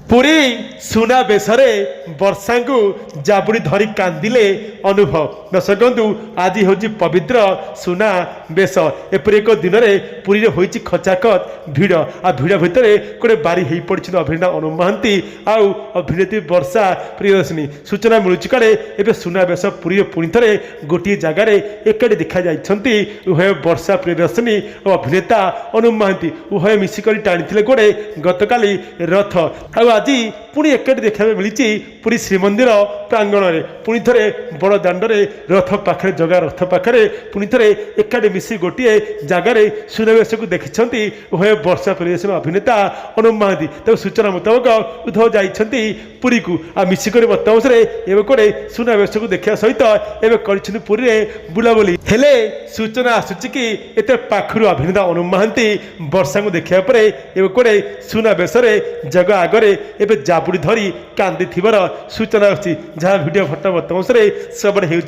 पुरी सुना बेसरे वर्षा को जाबुड़ी धरी कांदिले अनुभव दर्शक बंधु आज हूँ पवित्र सुना बेस एपर एक दिन में पुरी में खचाखच भिड़ आ भिड़ भितर गोटे बारी हो पड़ी अभिनेता अनु महांती आउ अभिनेत्री वर्षा प्रियदर्शिनी सूचना मिलूँ काले एवं सुना बेस पुरी पुणी थे गोटे जगार एकाठी देखा जाइछंती उभय वर्षा प्रियदर्शिनी और अभिनेता अनु महांती उभय मिसिक टाणी गोड़े गतकाली रथ आज पुणी एकाठी देखा मिली पुरी श्रीमंदिर प्रांगण में पुणी थे बड़ दाण्डे रथ पाखे जगह रथ पाखे पुणी थे एकाठी मिसी गोटे जगार सुनावेश को देखिंट उभय वर्षा प्रियदर्शिनी अभिनेता अनु महांती तब सूचना मुताबक उद्धव जाइछंती पुरी को आ मिसिक बर्तमान एवं कड़े सुनावेश को देखा सहित एवं कर पुरी में बुलाबुली हेले सूचना आसूची कि एत पाखु अभिनेता अनु महांती वर्षा को देखा एवं कड़े सुनावेश जगह आगरे एवं जाबुड़ी धरी कांदी सूचना अच्छी जहाँ भिडियो फटो बर्तमान सबुठ हो